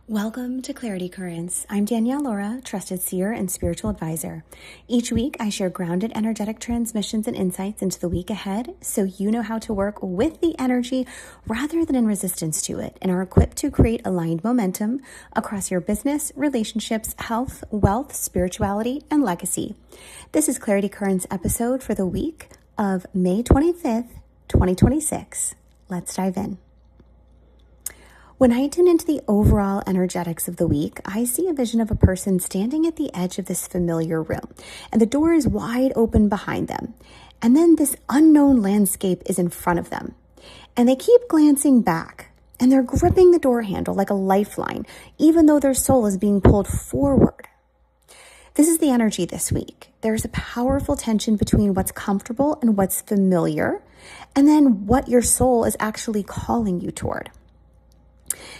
Welcome to Clarity Currents. I'm Danielle Laura, trusted seer and spiritual advisor. Each week, I share grounded energetic transmissions and insights into the week ahead so you know how to work with the energy rather than in resistance to it and are equipped to create aligned momentum across your business, relationships, health, wealth, spirituality, and legacy. This is Clarity Currents episode for the week of May 25th, 2026. Let's dive in. When I tune into the overall energetics of the week, I see a vision of a person standing at the edge of this familiar room, and the door is wide open behind them. And then this unknown landscape is in front of them. And they keep glancing back, and they're gripping the door handle like a lifeline, even though their soul is being pulled forward. This is the energy this week. There's a powerful tension between what's comfortable and what's familiar, and then what your soul is actually calling you toward.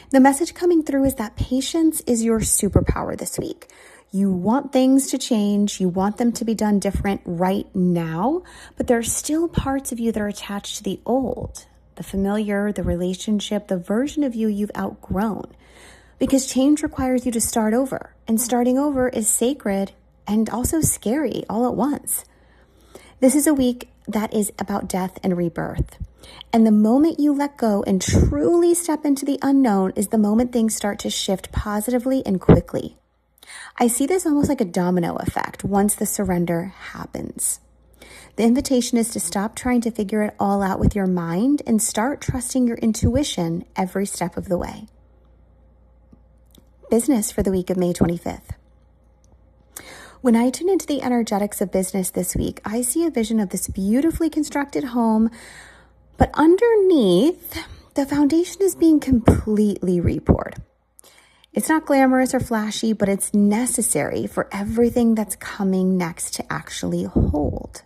The message coming through is that patience is your superpower this week. You want things to change. You want them to be done different right now, but there are still parts of you that are attached to the old, the familiar, the relationship, the version of you you've outgrown. Because change requires you to start over, and starting over is sacred and also scary all at once. This is a week that is about death and rebirth. And the moment you let go and truly step into the unknown is the moment things start to shift positively and quickly. I see this almost like a domino effect once the surrender happens. The invitation is to stop trying to figure it all out with your mind and start trusting your intuition every step of the way. Business for the week of May 25th. When I tune into the energetics of business this week, I see a vision of this beautifully constructed home, but underneath, the foundation is being completely repoured. It's not glamorous or flashy, but it's necessary for everything that's coming next to actually hold.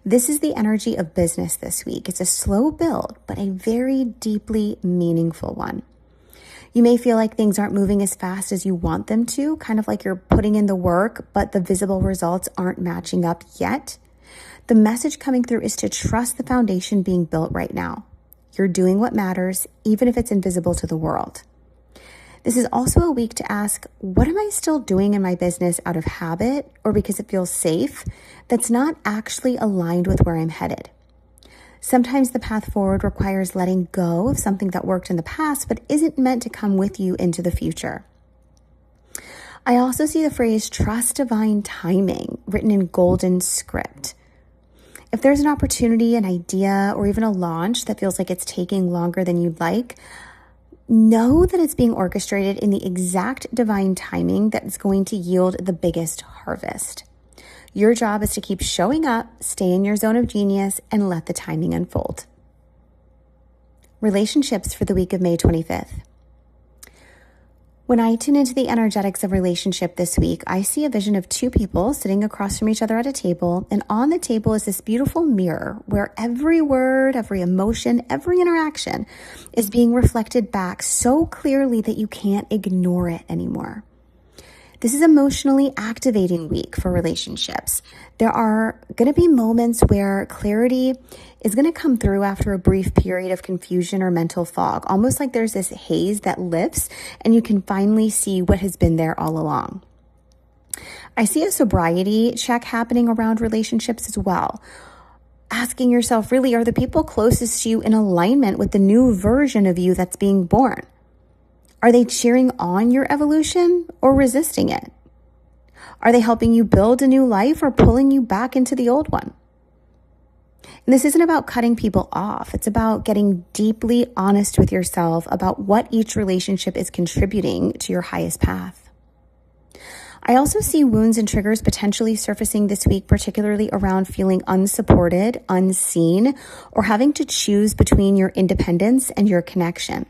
This is the energy of business this week. It's a slow build, but a very deeply meaningful one. You may feel like things aren't moving as fast as you want them to, kind of like you're putting in the work, but the visible results aren't matching up yet. The message coming through is to trust the foundation being built right now. You're doing what matters, even if it's invisible to the world. This is also a week to ask, what am I still doing in my business out of habit or because it feels safe that's not actually aligned with where I'm headed? Sometimes the path forward requires letting go of something that worked in the past but isn't meant to come with you into the future. I also see the phrase trust divine timing written in golden script. If there's an opportunity, an idea, or even a launch that feels like it's taking longer than you'd like, know that it's being orchestrated in the exact divine timing that is going to yield the biggest harvest. Your job is to keep showing up, stay in your zone of genius, and let the timing unfold. Relationships for the week of May 25th. When I tune into the energetics of relationship this week, I see a vision of two people sitting across from each other at a table, and on the table is this beautiful mirror where every word, every emotion, every interaction is being reflected back so clearly that you can't ignore it anymore. This is emotionally activating week for relationships. There are going to be moments where clarity is going to come through after a brief period of confusion or mental fog, almost like there's this haze that lifts and you can finally see what has been there all along. I see a sobriety check happening around relationships as well. Asking yourself, really, are the people closest to you in alignment with the new version of you that's being born? Are they cheering on your evolution or resisting it? Are they helping you build a new life or pulling you back into the old one? And this isn't about cutting people off. It's about getting deeply honest with yourself about what each relationship is contributing to your highest path. I also see wounds and triggers potentially surfacing this week, particularly around feeling unsupported, unseen, or having to choose between your independence and your connection.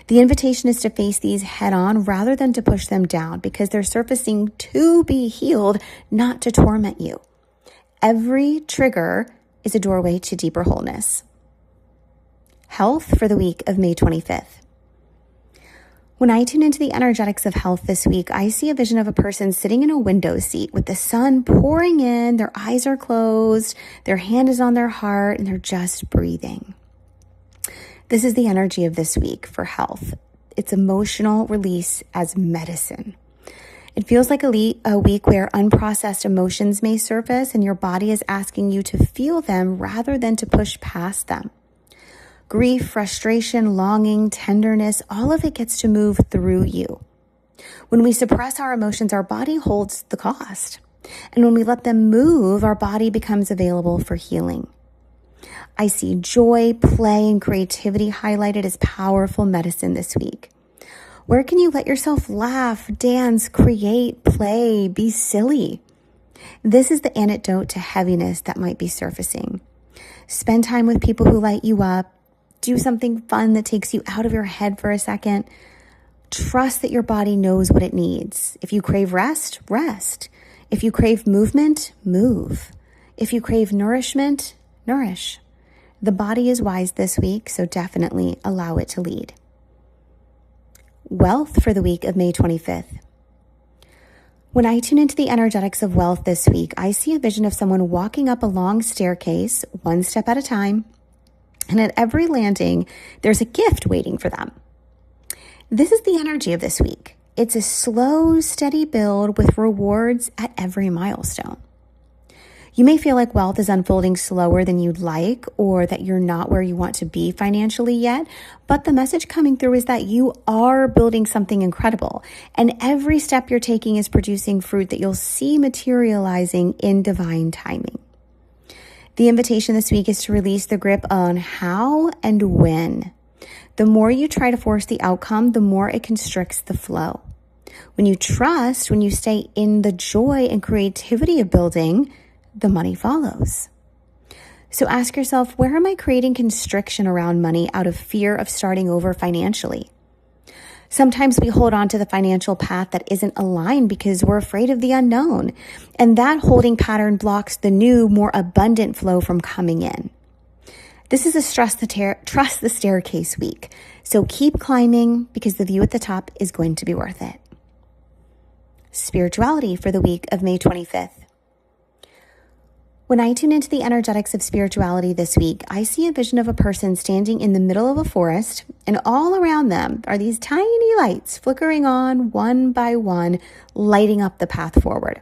The invitation is to face these head on rather than to push them down because they're surfacing to be healed, not to torment you. Every trigger is a doorway to deeper wholeness. Health for the week of May 25th. When I tune into the energetics of health this week, I see a vision of a person sitting in a window seat with the sun pouring in, their eyes are closed, their hand is on their heart, and they're just breathing. This is the energy of this week for health. its emotional release as medicine. It feels like a week where unprocessed emotions may surface and your body is asking you to feel them rather than to push past them. Grief, frustration, longing, tenderness, all of it gets to move through you. When we suppress our emotions, our body holds the cost. And when we let them move, our body becomes available for healing. I see joy, play, and creativity highlighted as powerful medicine this week. Where can you let yourself laugh, dance, create, play, be silly? This is the antidote to heaviness that might be surfacing. Spend time with people who light you up. Do something fun that takes you out of your head for a second. Trust that your body knows what it needs. If you crave rest, rest. If you crave movement, move. If you crave nourishment, nourish. The body is wise this week, so definitely allow it to lead. Wealth for the week of May 25th. When I tune into the energetics of wealth this week, I see a vision of someone walking up a long staircase, one step at a time, and at every landing, there's a gift waiting for them. This is the energy of this week. It's a slow, steady build with rewards at every milestone. You may feel like wealth is unfolding slower than you'd like, or that you're not where you want to be financially yet, but the message coming through is that you are building something incredible, and every step you're taking is producing fruit that you'll see materializing in divine timing. The invitation this week is to release the grip on how and when. The more you try to force the outcome, the more it constricts the flow. When you trust, when you stay in the joy and creativity of building, the money follows. So ask yourself, where am I creating constriction around money out of fear of starting over financially? Sometimes we hold on to the financial path that isn't aligned because we're afraid of the unknown. And that holding pattern blocks the new, more abundant flow from coming in. This is a trust the staircase week. So keep climbing because the view at the top is going to be worth it. Spirituality for the week of May 25th. When I tune into the energetics of spirituality this week, I see a vision of a person standing in the middle of a forest, and all around them are these tiny lights flickering on one by one, lighting up the path forward.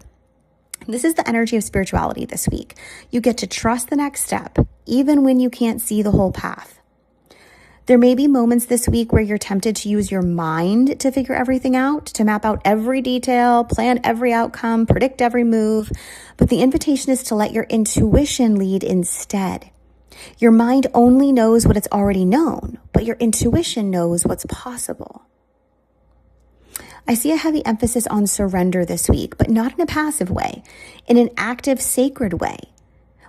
This is the energy of spirituality this week. You get to trust the next step, even when you can't see the whole path. There may be moments this week where you're tempted to use your mind to figure everything out, to map out every detail, plan every outcome, predict every move. But the invitation is to let your intuition lead instead. Your mind only knows what it's already known, but your intuition knows what's possible. I see a heavy emphasis on surrender this week, but not in a passive way, in an active, sacred way,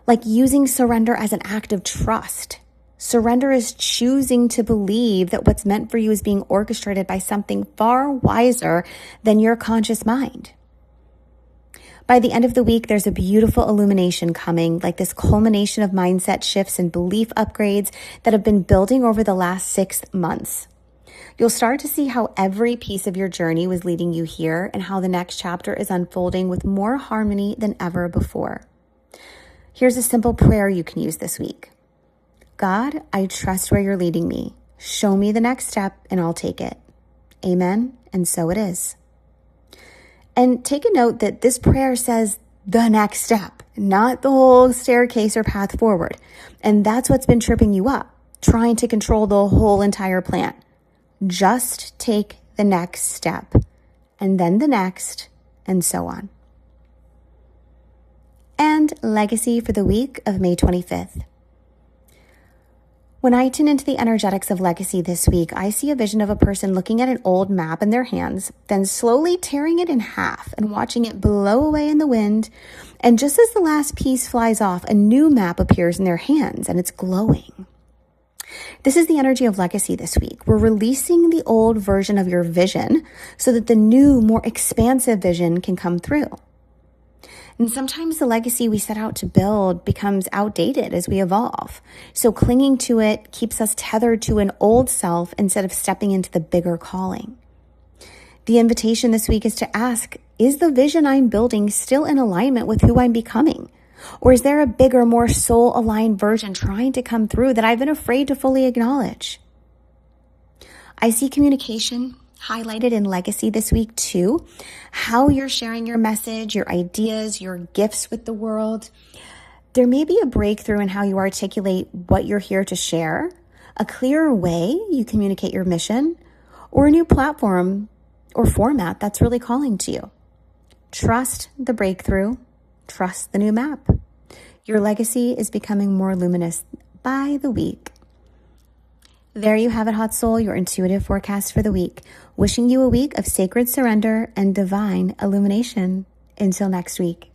like using surrender as an act of trust. Surrender is choosing to believe that what's meant for you is being orchestrated by something far wiser than your conscious mind. By the end of the week, there's a beautiful illumination coming, like this culmination of mindset shifts and belief upgrades that have been building over the last 6 months. You'll start to see how every piece of your journey was leading you here and how the next chapter is unfolding with more harmony than ever before. Here's a simple prayer you can use this week. God, I trust where you're leading me. Show me the next step and I'll take it. Amen. And so it is. And take a note that this prayer says the next step, not the whole staircase or path forward. And that's what's been tripping you up, trying to control the whole entire plan. Just take the next step and then the next and so on. And legacy for the week of May 25th. When I tune into the energetics of legacy this week, I see a vision of a person looking at an old map in their hands, then slowly tearing it in half and watching it blow away in the wind. And just as the last piece flies off, a new map appears in their hands and it's glowing. This is the energy of legacy this week. We're releasing the old version of your vision so that the new, more expansive vision can come through. And sometimes the legacy we set out to build becomes outdated as we evolve. So clinging to it keeps us tethered to an old self instead of stepping into the bigger calling. The invitation this week is to ask, is the vision I'm building still in alignment with who I'm becoming? Or is there a bigger, more soul-aligned version trying to come through that I've been afraid to fully acknowledge? I see communication highlighted in legacy this week too. How you're sharing your message, your ideas, your gifts with the world. There may be a breakthrough in how you articulate what you're here to share, a clearer way you communicate your mission, or a new platform or format that's really calling to you. Trust the breakthrough. Trust the new map. Your legacy is becoming more luminous by the week. There you have it, Hot Soul, your intuitive forecast for the week. Wishing you a week of sacred surrender and divine illumination. Until next week.